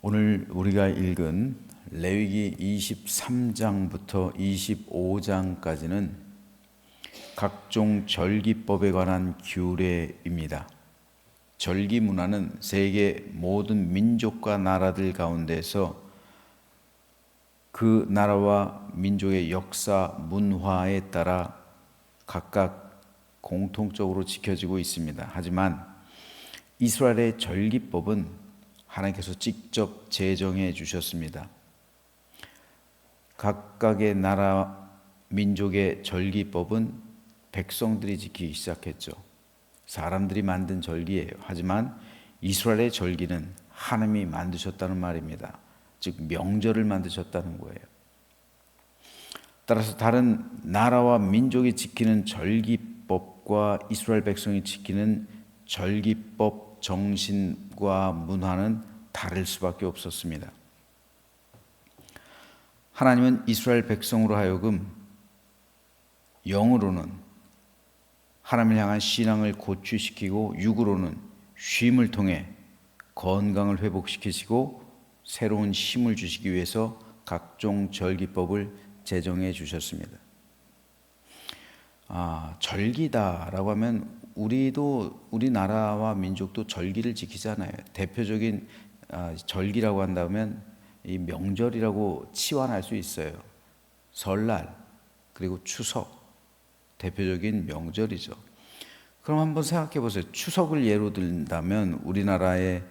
오늘 우리가 읽은 레위기 23장부터 25장까지는 각종 절기법에 관한 규례입니다. 절기 문화는 세계 모든 민족과 나라들 가운데서 그 나라와 민족의 역사, 문화에 따라 각각 공통적으로 지켜지고 있습니다. 하지만 이스라엘의 절기법은 하나님께서 직접 제정해 주셨습니다. 각각의 나라, 민족의 절기법은 백성들이 지키기 시작했죠. 사람들이 만든 절기예요. 하지만 이스라엘의 절기는 하나님이 만드셨다는 말입니다. 즉 명절을 만드셨다는 거예요. 따라서 다른 나라와 민족이 지키는 절기법과 이스라엘 백성이 지키는 절기법 정신과 문화는 다를 수밖에 없었습니다. 하나님은 이스라엘 백성으로 하여금 영으로는 하나님을 향한 신앙을 고취시키고 육으로는 쉼을 통해 건강을 회복시키시고 새로운 힘을 주시기 위해서 각종 절기법을 제정해 주셨습니다. 절기다라고 하면 우리나라와 민족도 절기를 지키잖아요. 대표적인 절기라고 한다면 이 명절이라고 치환할 수 있어요. 설날 그리고 추석 대표적인 명절이죠. 그럼 한번 생각해 보세요. 추석을 예로 든다면 우리나라의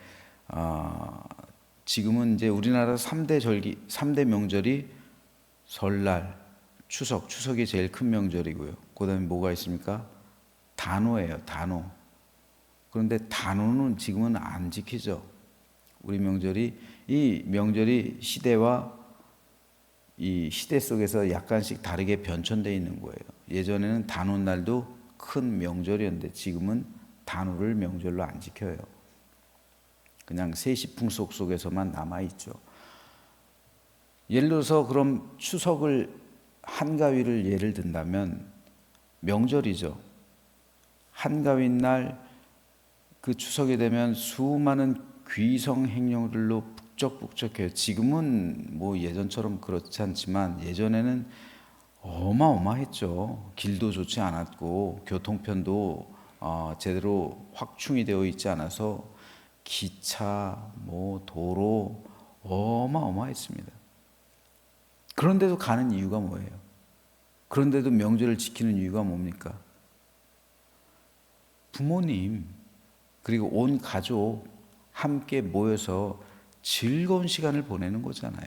지금은 이제 우리나라 3대 명절이 설날, 추석이 제일 큰 명절이고요. 그다음에 뭐가 있습니까? 단오예요, 단오. 그런데 단오는 지금은 안 지키죠. 우리 이 명절이 시대와 이 시대 속에서 약간씩 다르게 변천되어 있는 거예요. 예전에는 단오날도 큰 명절이었는데 지금은 단오를 명절로 안 지켜요. 그냥 세시풍속 속에서만 남아있죠. 예를 들어서 그럼 추석을 한가위를 예를 든다면 명절이죠. 한가위 날 그 추석이 되면 수많은 귀성 행렬들로 북적북적해요. 지금은 뭐 예전처럼 그렇지 않지만 예전에는 어마어마했죠. 길도 좋지 않았고 교통편도 제대로 확충이 되어 있지 않아서 기차, 도로 어마어마했습니다. 그런데도 가는 이유가 뭐예요? 그런데도 명절을 지키는 이유가 뭡니까? 부모님 그리고 온 가족 함께 모여서 즐거운 시간을 보내는 거잖아요.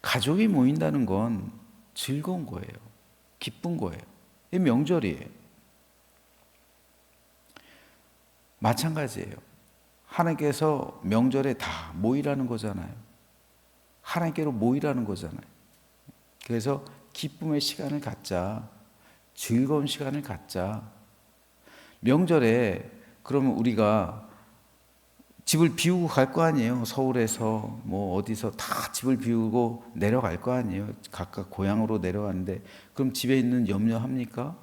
가족이 모인다는 건 즐거운 거예요. 기쁜 거예요. 이 명절이에요. 마찬가지예요. 하나님께서 명절에 다 모이라는 거잖아요. 하나님께로 모이라는 거잖아요. 그래서 기쁨의 시간을 갖자. 즐거운 시간을 갖자. 명절에 그러면 우리가 집을 비우고 갈 거 아니에요. 서울에서 어디서 다 집을 비우고 내려갈 거 아니에요. 각각 고향으로 내려가는데 그럼 집에 있는 염려합니까?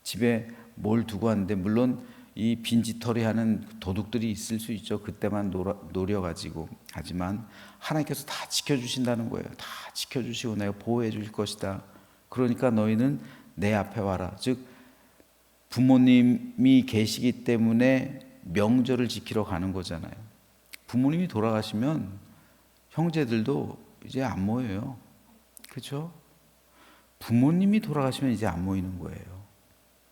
집에 뭘 두고 왔는데 물론 이 빈지털이 하는 도둑들이 있을 수 있죠. 그때만 노려가지고. 하지만 하나님께서 다 지켜주신다는 거예요. 다 지켜주시고 내가 보호해 줄 것이다. 그러니까 너희는 내 앞에 와라. 즉 부모님이 계시기 때문에 명절을 지키러 가는 거잖아요. 부모님이 돌아가시면 형제들도 이제 안 모여요. 그렇죠? 부모님이 돌아가시면 이제 안 모이는 거예요.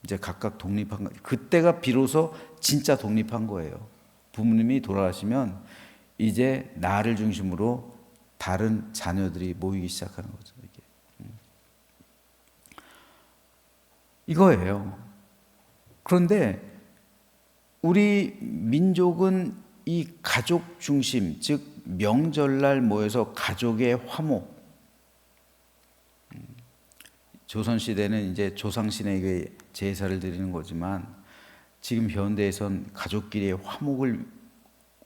이제 각각 독립한 거. 그때가 비로소 진짜 독립한 거예요. 부모님이 돌아가시면 이제 나를 중심으로 다른 자녀들이 모이기 시작하는 거죠. 이거예요. 그런데 우리 민족은 이 가족 중심, 즉 명절날 모여서 가족의 화목. 조선시대는 이제 조상신에게 제사를 드리는 거지만 지금 현대에선 가족끼리의 화목을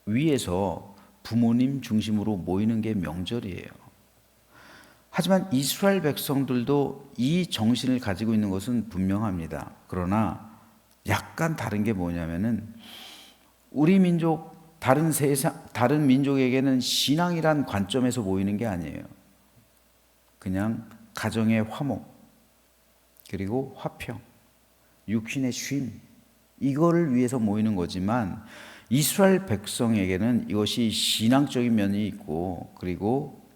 위해서 부모님 중심으로 모이는 게 명절이에요. 하지만 이스라엘 백성들도 이 정신을 가지고 있는 것은 분명합니다. 그러나 약간 다른 게 뭐냐면은 우리 민족 다른 민족에게는 신앙이란 관점에서 모이는 게 아니에요. 그냥 가정의 화목, 그리고 화평, 육신의 쉼, 이거를 위해서 모이는 거지만 이스라엘 백성에게는 이것이 신앙적인 면이 있고 그리고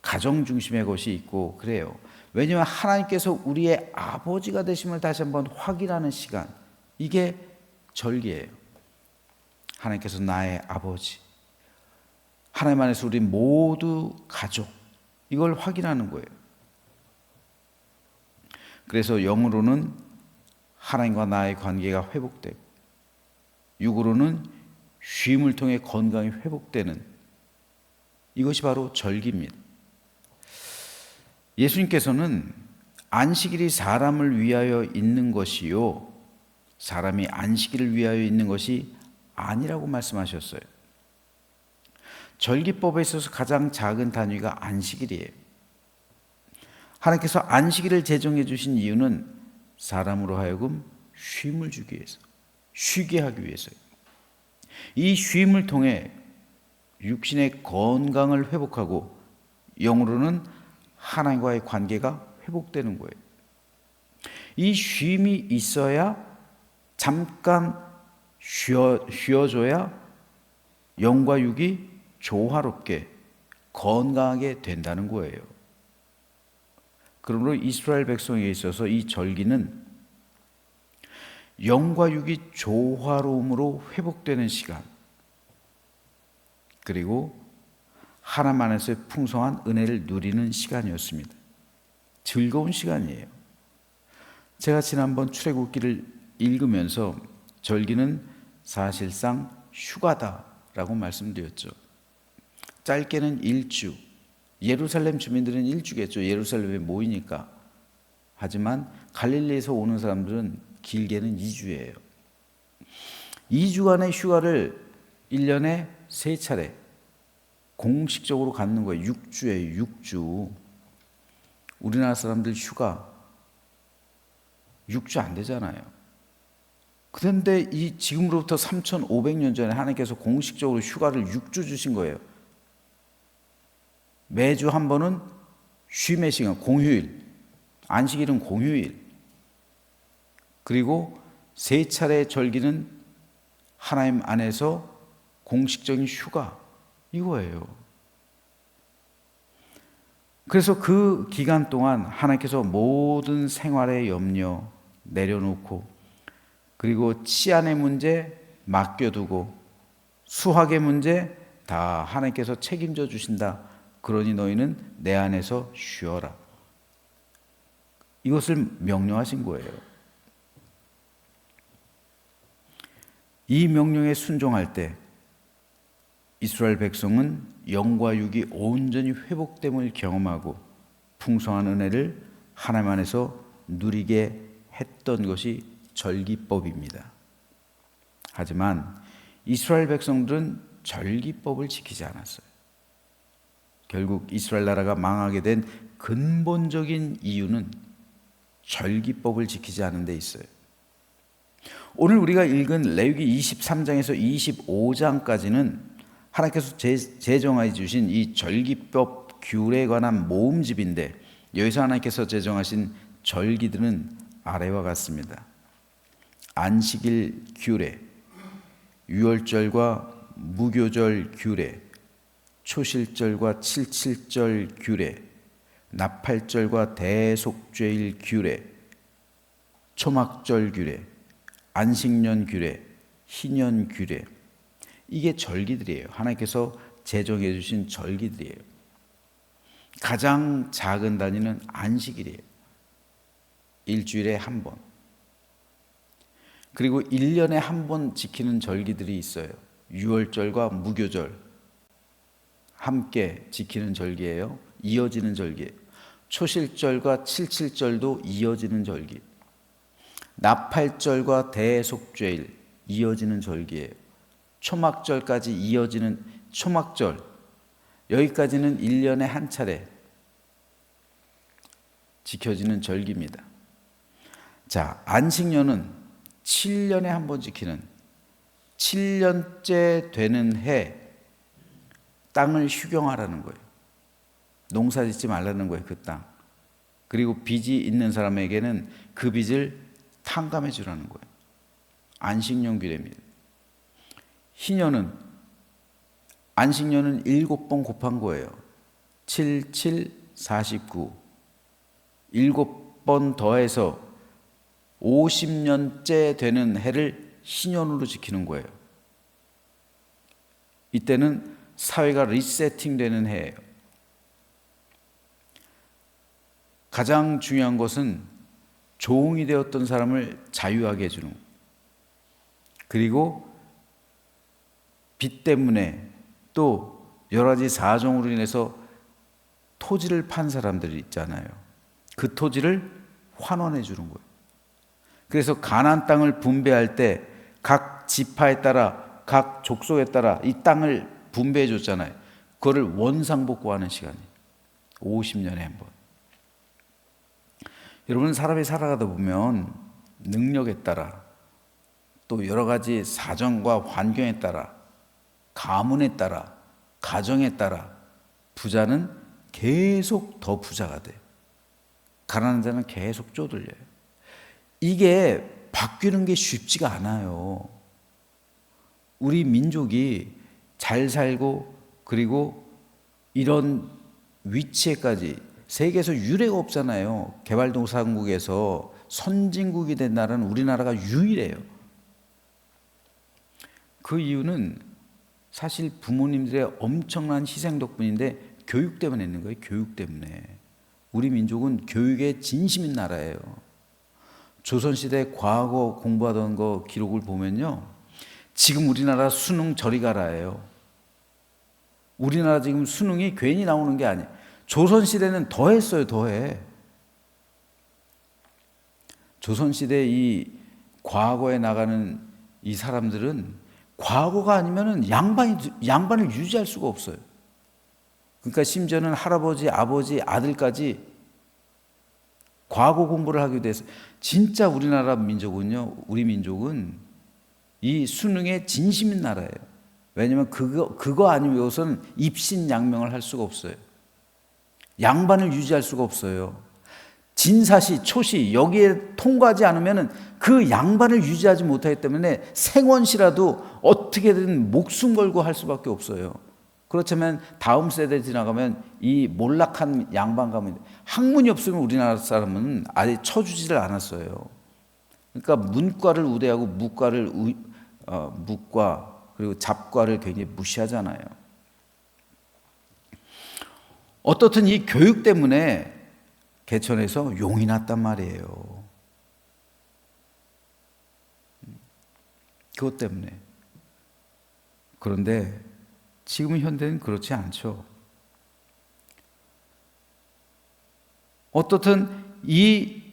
가정 중심의 것이 있고 그래요. 왜냐하면 하나님께서 우리의 아버지가 되심을 다시 한번 확인하는 시간, 이게 절기예요. 하나님께서 나의 아버지, 하나님 안에서 우리 모두 가족, 이걸 확인하는 거예요. 그래서 영으로는 하나님과 나의 관계가 회복되고 육으로는 쉼을 통해 건강이 회복되는, 이것이 바로 절기입니다. 예수님께서는 안식일이 사람을 위하여 있는 것이요 사람이 안식일을 위하여 있는 것이 아니라고 말씀하셨어요. 절기법에 있어서 가장 작은 단위가 안식일이에요. 하나님께서 안식일을 제정해 주신 이유는 사람으로 하여금 쉼을 주기 위해서, 쉬게 하기 위해서요. 이 쉼을 통해 육신의 건강을 회복하고 영으로는 하나님과의 관계가 회복되는 거예요. 이 쉼이 있어야, 잠깐 쉬어줘야 영과 육이 조화롭게 건강하게 된다는 거예요. 그러므로 이스라엘 백성에 있어서 이 절기는 영과 육이 조화로움으로 회복되는 시간, 그리고 하나님 안에서의 풍성한 은혜를 누리는 시간이었습니다. 즐거운 시간이에요. 제가 지난번 출애굽기를 읽으면서 절기는 사실상 휴가다라고 말씀드렸죠. 짧게는 1주, 예루살렘 주민들은 1주겠죠. 예루살렘에 모이니까. 하지만 갈릴리에서 오는 사람들은 길게는 2주예요. 2주간의 휴가를 1년에 3차례 공식적으로 갖는 거예요. 6주예요. 6주. 우리나라 사람들 휴가 6주 안 되잖아요. 그런데 이 지금으로부터 3,500년 전에 하나님께서 공식적으로 휴가를 6주 주신 거예요. 매주 한 번은 쉼의 시간, 공휴일, 안식일은 공휴일, 그리고 3차례 절기는 하나님 안에서 공식적인 휴가, 이거예요. 그래서 그 기간 동안 하나님께서 모든 생활의 염려 내려놓고, 그리고 치안의 문제 맡겨두고 수학의 문제 다 하나님께서 책임져 주신다. 그러니 너희는 내 안에서 쉬어라. 이것을 명령하신 거예요. 이 명령에 순종할 때 이스라엘 백성은 영과 육이 온전히 회복됨을 경험하고 풍성한 은혜를 하나님 안에서 누리게 했던 것이 절기법입니다. 하지만 이스라엘 백성들은 절기법을 지키지 않았어요. 결국 이스라엘 나라가 망하게 된 근본적인 이유는 절기법을 지키지 않은 데 있어요. 오늘 우리가 읽은 레위기 23장에서 25장까지는 하나님께서 제정해 주신 이 절기법 규례에 관한 모음집인데, 여기서 하나님께서 제정하신 절기들은 아래와 같습니다. 안식일 규례, 유월절과 무교절 규례, 초실절과 칠칠절 규례, 나팔절과 대속죄일 규례, 초막절 규례, 안식년 규례, 희년 규례, 이게 절기들이에요. 하나님께서 제정해 주신 절기들이에요. 가장 작은 단위는 안식일이에요. 일주일에 한 번. 그리고 1년에 한 번 지키는 절기들이 있어요. 유월절과 무교절 함께 지키는 절기예요. 이어지는 절기예요. 초실절과 칠칠절도 이어지는 절기. 나팔절과 대속죄일 이어지는 절기예요. 초막절까지 이어지는 초막절, 여기까지는 1년에 한 차례 지켜지는 절기입니다. 자, 안식년은 7년에 한 번 지키는 7년째 되는 해 땅을 휴경하라는 거예요. 농사 짓지 말라는 거예요, 그 땅. 그리고 빚이 있는 사람에게는 그 빚을 탕감해 주라는 거예요. 안식년 규례입니다. 희년은, 안식년은 7번 곱한 거예요. 7, 7, 49. 7번 더해서 50년째 되는 해를 희년으로 지키는 거예요. 이때는 사회가 리세팅 되는 해예요. 가장 중요한 것은 종이 되었던 사람을 자유하게 해주는 거예요. 그리고 빚 때문에 또 여러 가지 사정으로 인해서 토지를 판 사람들이 있잖아요. 그 토지를 환원해 주는 거예요. 그래서 가나안 땅을 분배할 때 각 지파에 따라 각 족속에 따라 이 땅을 분배해 줬잖아요. 그거를 원상복구하는 시간이 50년에 한 번. 여러분, 사람이 살아가다 보면 능력에 따라 또 여러 가지 사정과 환경에 따라 가문에 따라 가정에 따라 부자는 계속 더 부자가 돼요. 가난한 자는 계속 쪼들려요. 이게 바뀌는 게 쉽지가 않아요. 우리 민족이 잘 살고 그리고 이런 위치에까지 세계에서 유례가 없잖아요. 개발도상국에서 선진국이 된 나라는 우리나라가 유일해요. 그 이유는 사실 부모님들의 엄청난 희생 덕분인데 교육 때문에 있는 거예요. 교육 때문에. 우리 민족은 교육에 진심인 나라예요. 조선시대 과거 공부하던 거 기록을 보면요, 지금 우리나라 수능 저리 가라예요. 우리나라 지금 수능이 괜히 나오는 게 아니에요. 조선시대는 더 했어요. 더해. 조선시대 이 과거에 나가는 이 사람들은 과거가 아니면은 양반을 유지할 수가 없어요. 그러니까 심지어는 할아버지, 아버지, 아들까지 과거 공부를 하기도 해서 진짜 우리나라 민족은요, 우리 민족은 이 수능에 진심인 나라예요. 왜냐하면 그거 아니고서는 입신양명을 할 수가 없어요. 양반을 유지할 수가 없어요. 진사시, 초시 여기에 통과하지 않으면 그 양반을 유지하지 못하기 때문에 생원시라도 어떻게든 목숨 걸고 할 수밖에 없어요. 그렇다면 다음 세대 지나가면 이 몰락한 양반 가면 학문이 없으면 우리나라 사람은 아예 쳐주지를 않았어요. 그러니까 문과를 우대하고 무과 그리고 잡과를 굉장히 무시하잖아요. 어떻든 이 교육 때문에 개천에서 용이 났단 말이에요. 그것 때문에. 그런데 지금 현대는 그렇지 않죠. 어떻든 이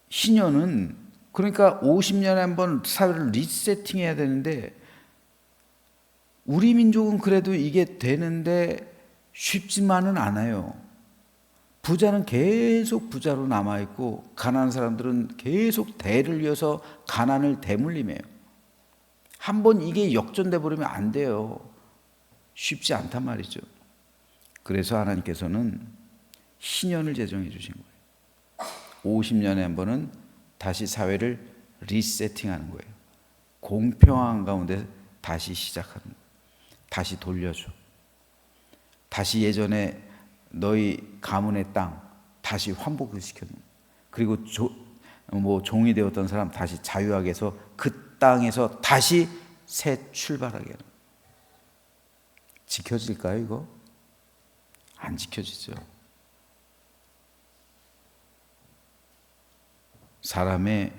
희년은 그러니까 50년에 한 번 사회를 리세팅해야 되는데 우리 민족은 그래도 이게 되는데 쉽지만은 않아요. 부자는 계속 부자로 남아있고 가난한 사람들은 계속 대를 이어서 가난을 대물림해요. 한번 이게 역전돼 버리면 안 돼요. 쉽지 않단 말이죠. 그래서 하나님께서는 희년을 제정해 주신 거예요. 50년에 한 번은 다시 사회를 리세팅하는 거예요. 공평한 가운데 다시 시작하는 거예요. 다시 돌려줘. 다시 예전에 너희 가문의 땅 다시 환복을 시켜놓은 거예요. 그리고 종이 되었던 사람 다시 자유하게 해서 그 땅에서 다시 새 출발하게 하는 거예요. 지켜질까요, 이거? 안 지켜지죠. 사람의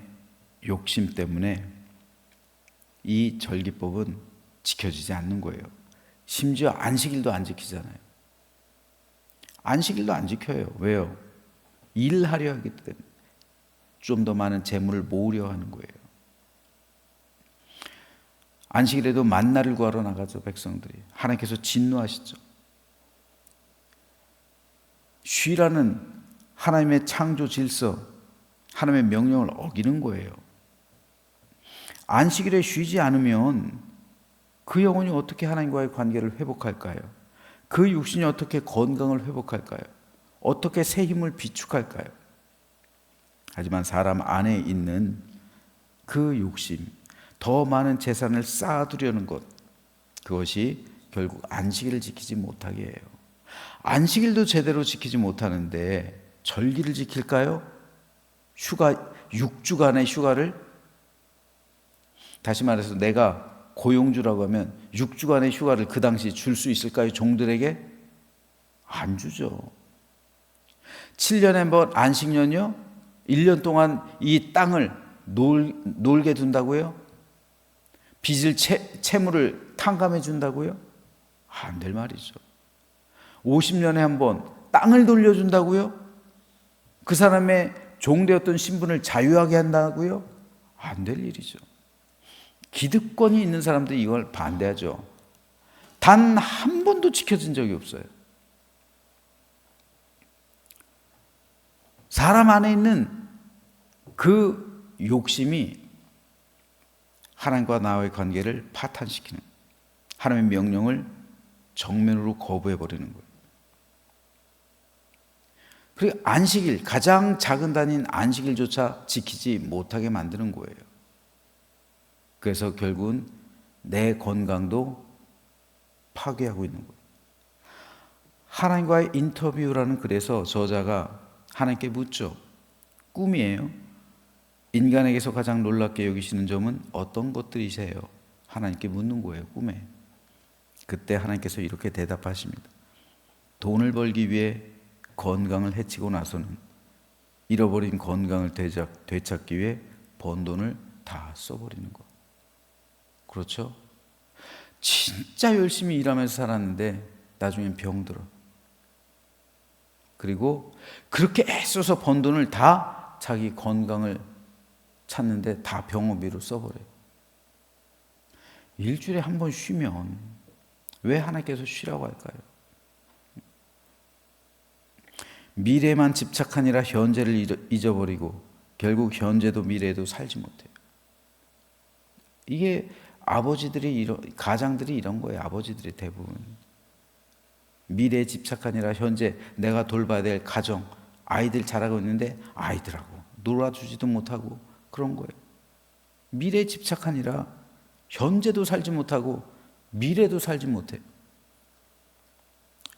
욕심 때문에 이 절기법은 지켜지지 않는 거예요. 심지어 안식일도 안 지키잖아요. 안식일도 안 지켜요. 왜요? 일하려 하기 때문에. 좀 더 많은 재물을 모으려 하는 거예요. 안식일에도 만나를 구하러 나가죠, 백성들이. 하나님께서 진노하시죠. 쉬라는 하나님의 창조 질서, 하나님의 명령을 어기는 거예요. 안식일에 쉬지 않으면 그 영혼이 어떻게 하나님과의 관계를 회복할까요? 그 육신이 어떻게 건강을 회복할까요? 어떻게 새 힘을 비축할까요? 하지만 사람 안에 있는 그 욕심, 더 많은 재산을 쌓아두려는 것, 그것이 결국 안식일을 지키지 못하게 해요. 안식일도 제대로 지키지 못하는데 절기를 지킬까요? 6주간의 휴가를, 다시 말해서 내가 고용주라고 하면 6주간의 휴가를 그 당시 줄 수 있을까요? 종들에게? 안 주죠. 7년에 한 번 안식년이요? 1년 동안 이 땅을 놀게 둔다고요? 빚을 채무를 탕감해 준다고요? 안 될 말이죠. 50년에 한 번 땅을 돌려준다고요? 그 사람의 종되었던 신분을 자유하게 한다고요? 안 될 일이죠. 기득권이 있는 사람들이 이걸 반대하죠. 단 한 번도 지켜진 적이 없어요. 사람 안에 있는 그 욕심이 하나님과 나와의 관계를 파탄시키는, 하나님의 명령을 정면으로 거부해버리는 거예요. 그리고 안식일, 가장 작은 단위인 안식일조차 지키지 못하게 만드는 거예요. 그래서 결국은 내 건강도 파괴하고 있는 거예요. 하나님과의 인터뷰라는 글에서 저자가 하나님께 묻죠. 꿈이에요. 인간에게서 가장 놀랍게 여기시는 점은 어떤 것들이세요? 하나님께 묻는 거예요, 꿈에. 그때 하나님께서 이렇게 대답하십니다. 돈을 벌기 위해 건강을 해치고 나서는 잃어버린 건강을 되찾기 위해 번 돈을 다 써버리는 거. 그렇죠? 진짜 열심히 일하면서 살았는데 나중엔 병들어. 그리고 그렇게 애써서 번 돈을 다 자기 건강을 찾는데 다 병원비로 써버려요. 일주일에 한 번 쉬면 왜 하나님께서 쉬라고 할까요? 미래만 집착하니라 현재를 잊어버리고 결국 현재도 미래도 살지 못해요. 이게 가장들이 이런 거예요. 아버지들이 대부분. 미래에 집착하니라 현재 내가 돌봐야 될 가정, 아이들 자라고 있는데 아이들하고 놀아주지도 못하고 그런 거예요. 미래에 집착하니라 현재도 살지 못하고 미래도 살지 못해요.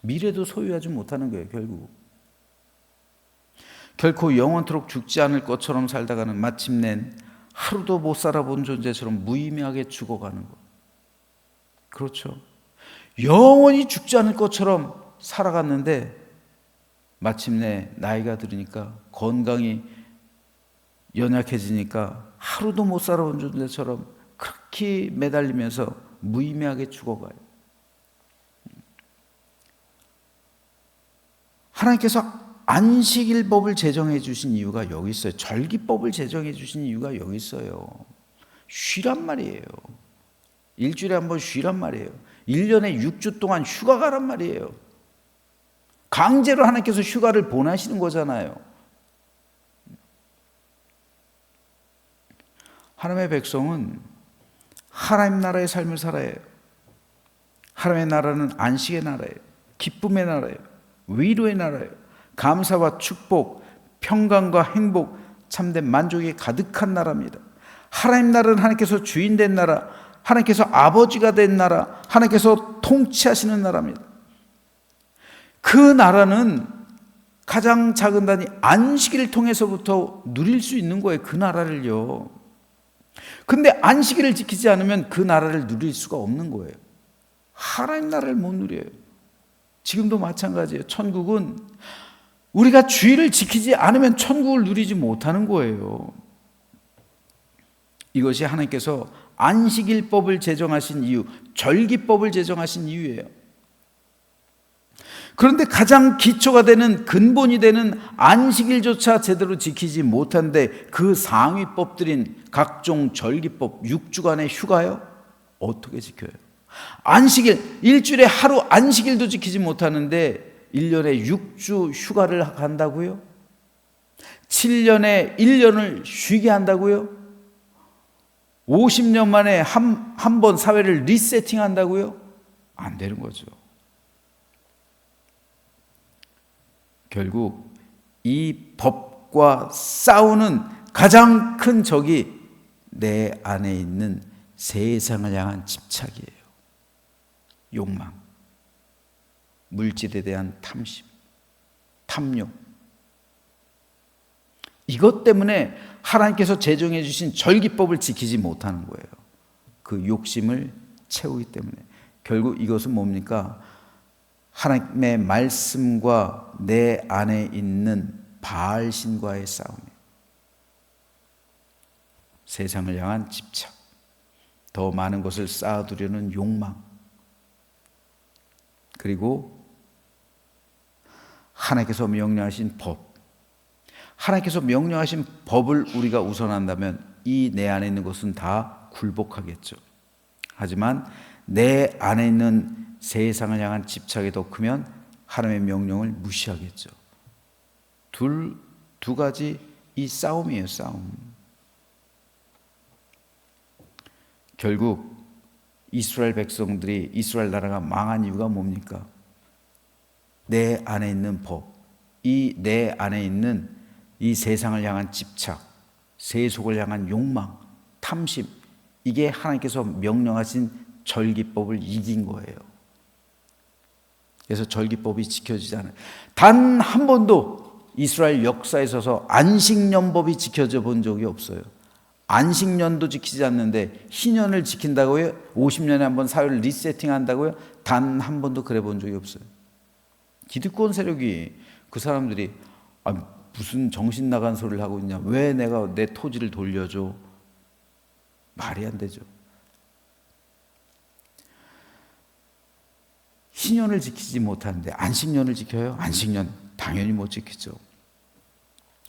미래도 소유하지 못하는 거예요, 결국. 결코 영원토록 죽지 않을 것처럼 살다가는 마침내 하루도 못 살아본 존재처럼 무의미하게 죽어가는 것. 그렇죠. 영원히 죽지 않을 것처럼 살아갔는데 마침내 나이가 들으니까 건강이 연약해지니까 하루도 못 살아본 존재처럼 그렇게 매달리면서 무의미하게 죽어가요. 하나님께서 안식일법을 제정해 주신 이유가 여기 있어요. 절기법을 제정해 주신 이유가 여기 있어요. 쉬란 말이에요. 일주일에 한 번 쉬란 말이에요. 1년에 6주 동안 휴가 가란 말이에요. 강제로 하나님께서 휴가를 보내시는 거잖아요. 하나님의 백성은 하나님 나라의 삶을 살아야 해요. 하나님의 나라는 안식의 나라예요. 기쁨의 나라예요. 위로의 나라예요. 감사와 축복, 평강과 행복, 참된 만족이 가득한 나라입니다. 하나님 나라는 하나님께서 주인 된 나라, 하나님께서 아버지가 된 나라, 하나님께서 통치하시는 나라입니다. 그 나라는 가장 작은 단위 안식일을 통해서부터 누릴 수 있는 거예요. 그 나라를요. 근데 안식일을 지키지 않으면 그 나라를 누릴 수가 없는 거예요. 하나님 나라를 못 누려요. 지금도 마찬가지예요. 천국은 우리가 주의를 지키지 않으면 천국을 누리지 못하는 거예요. 이것이 하나님께서 안식일법을 제정하신 이유, 절기법을 제정하신 이유예요. 그런데 가장 기초가 되는 근본이 되는 안식일조차 제대로 지키지 못한데 그 상위법들인 각종 절기법, 6주간의 휴가요? 어떻게 지켜요? 안식일, 일주일에 하루 안식일도 지키지 못하는데 1년에 6주 휴가를 간다고요? 7년에 1년을 쉬게 한다고요? 50년 만에 한 번 사회를 리세팅한다고요? 안 되는 거죠. 결국 이 법과 싸우는 가장 큰 적이 내 안에 있는 세상을 향한 집착이에요. 욕망, 물질에 대한 탐심, 탐욕. 이것 때문에 하나님께서 제정해 주신 절기법을 지키지 못하는 거예요. 그 욕심을 채우기 때문에. 결국 이것은 뭡니까? 하나님의 말씀과 내 안에 있는 바알신과의 싸움이에요. 세상을 향한 집착, 더 많은 것을 쌓아두려는 욕망, 그리고 하나님께서 명령하신 법, 하나님께서 명령하신 법을 우리가 우선한다면 이 내 안에 있는 것은 다 굴복하겠죠. 하지만 내 안에 있는 세상을 향한 집착이 더 크면 하나님의 명령을 무시하겠죠. 두 가지 이 싸움이에요, 싸움. 결국 이스라엘 백성들이, 이스라엘 나라가 망한 이유가 뭡니까? 내 안에 있는 법, 이 내 안에 있는 이 세상을 향한 집착, 세속을 향한 욕망, 탐심, 이게 하나님께서 명령하신 절기법을 이긴 거예요. 그래서 절기법이 지켜지지 않아요. 단 한 번도 이스라엘 역사에 있어서 안식년법이 지켜져 본 적이 없어요. 안식년도 지키지 않는데 희년을 지킨다고요? 50년에 한 번 사회를 리세팅한다고요? 단 한 번도 그래 본 적이 없어요. 기득권 세력이, 그 사람들이 무슨 정신 나간 소리를 하고 있냐, 왜 내가 내 토지를 돌려줘? 말이 안 되죠. 희년을 지키지 못하는데 안식년을 지켜요? 안식년 당연히 못 지키죠.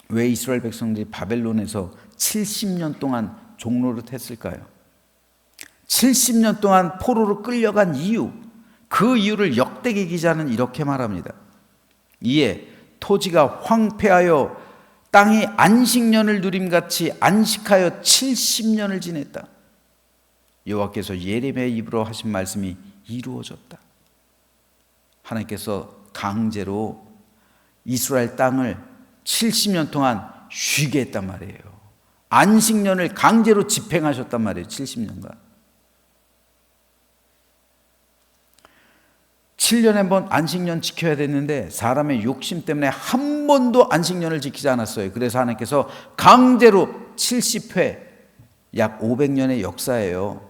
왜 이스라엘 백성들이 바벨론에서 70년 동안 종노릇 했을까요? 70년 동안 포로로 끌려간 이유, 그 이유를 역대기 기자는 이렇게 말합니다. 이에 토지가 황폐하여 땅이 안식년을 누림같이 안식하여 70년을 지냈다. 여호와께서 예레미야의 입으로 하신 말씀이 이루어졌다. 하나님께서 강제로 이스라엘 땅을 70년 동안 쉬게 했단 말이에요. 안식년을 강제로 집행하셨단 말이에요. 70년간. 7년에 한 번 안식년 지켜야 됐는데 사람의 욕심 때문에 한 번도 안식년을 지키지 않았어요. 그래서 하나님께서 강제로 70회, 약 500년의 역사예요.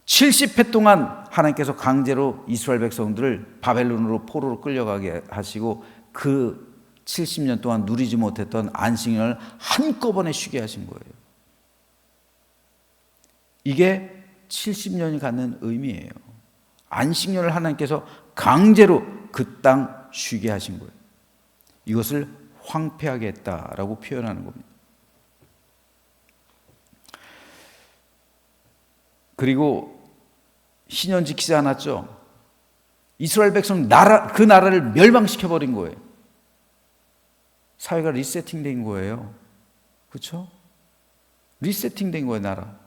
70회 동안 하나님께서 강제로 이스라엘 백성들을 바벨론으로 포로로 끌려가게 하시고 그 70년 동안 누리지 못했던 안식년을 한꺼번에 쉬게 하신 거예요. 이게 70년이 갖는 의미예요. 안식년을 하나님께서 강제로 그 땅 쉬게 하신 거예요. 이것을 황폐하게 했다라고 표현하는 겁니다. 그리고 희년 지키지 않았죠. 이스라엘 백성 그 나라를 멸망시켜버린 거예요. 사회가 리세팅된 거예요. 그렇죠? 리세팅된 거예요, 나라.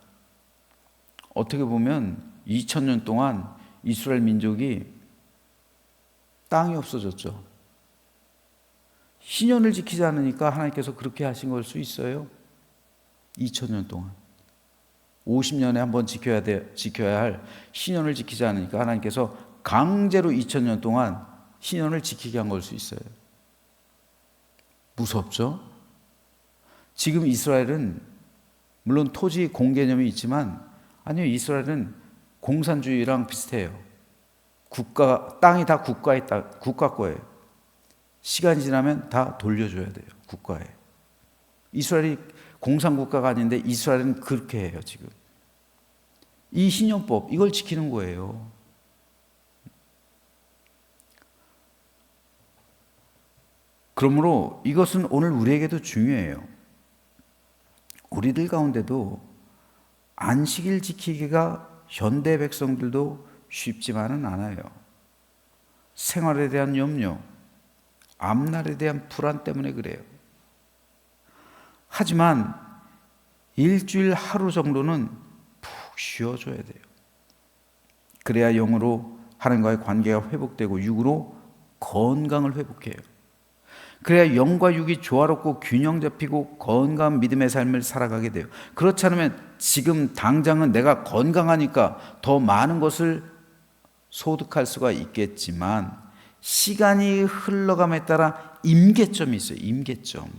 어떻게 보면 2000년 동안 이스라엘 민족이 땅이 없어졌죠. 희년을 지키지 않으니까 하나님께서 그렇게 하신 걸 수 있어요. 2000년 동안 50년에 한 번 지켜야 할 희년을 지키지 않으니까 하나님께서 강제로 2000년 동안 희년을 지키게 한 걸 수 있어요. 무섭죠? 지금 이스라엘은 물론 토지 공개념이 있지만 아니요, 이스라엘은 공산주의랑 비슷해요. 땅이 다 국가 거예요. 시간이 지나면 다 돌려줘야 돼요, 국가에. 이스라엘이 공산국가가 아닌데 이스라엘은 그렇게 해요, 지금. 이 희년법, 이걸 지키는 거예요. 그러므로 이것은 오늘 우리에게도 중요해요. 우리들 가운데도 안식일 지키기가 현대 백성들도 쉽지만은 않아요. 생활에 대한 염려, 앞날에 대한 불안 때문에 그래요. 하지만 일주일 하루 정도는 푹 쉬어줘야 돼요. 그래야 영으로 하나님과의 관계가 회복되고 육으로 건강을 회복해요. 그래야 영과 육이 조화롭고 균형 잡히고 건강한 믿음의 삶을 살아가게 돼요. 그렇지 않으면 지금 당장은 내가 건강하니까 더 많은 것을 소득할 수가 있겠지만 시간이 흘러감에 따라 임계점이 있어요. 임계점.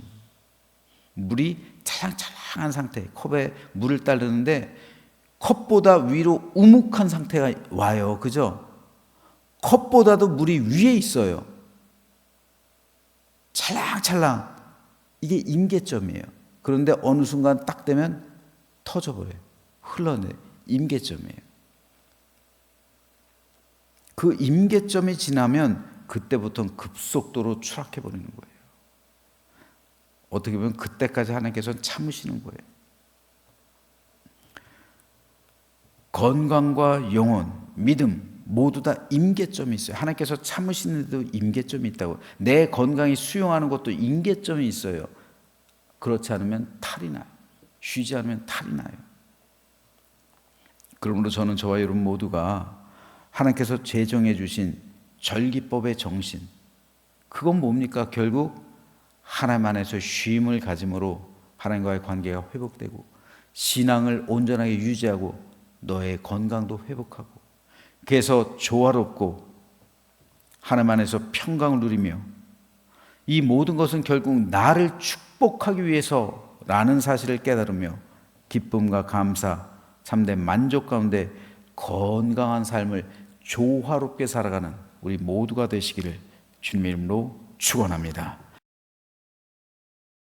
물이 찰랑찰랑한 상태, 컵에 물을 따르는데 컵보다 위로 우묵한 상태가 와요. 그죠? 컵보다도 물이 위에 있어요. 찰랑찰랑. 이게 임계점이에요. 그런데 어느 순간 딱 되면 터져버려요. 흘러내. 임계점이에요. 그 임계점이 지나면 그때부터는 급속도로 추락해버리는 거예요. 어떻게 보면 그때까지 하나님께서는 참으시는 거예요. 건강과 영혼, 믿음 모두 다 임계점이 있어요. 하나님께서 참으시는 데도 임계점이 있다고. 내 건강이 수용하는 것도 임계점이 있어요. 그렇지 않으면 탈이 나요. 쉬지 않으면 탈이 나요. 그러므로 저는 저와 여러분 모두가 하나님께서 제정해 주신 절기법의 정신, 그건 뭡니까? 결국 하나님 안에서 쉼을 가짐으로 하나님과의 관계가 회복되고 신앙을 온전하게 유지하고 너의 건강도 회복하고 그래서 조화롭고 하나님 안에서 평강을 누리며 이 모든 것은 결국 나를 축복하기 위해서라는 사실을 깨달으며 기쁨과 감사, 참된 만족 가운데 건강한 삶을 조화롭게 살아가는 우리 모두가 되시기를 주님의 이름으로 축원합니다.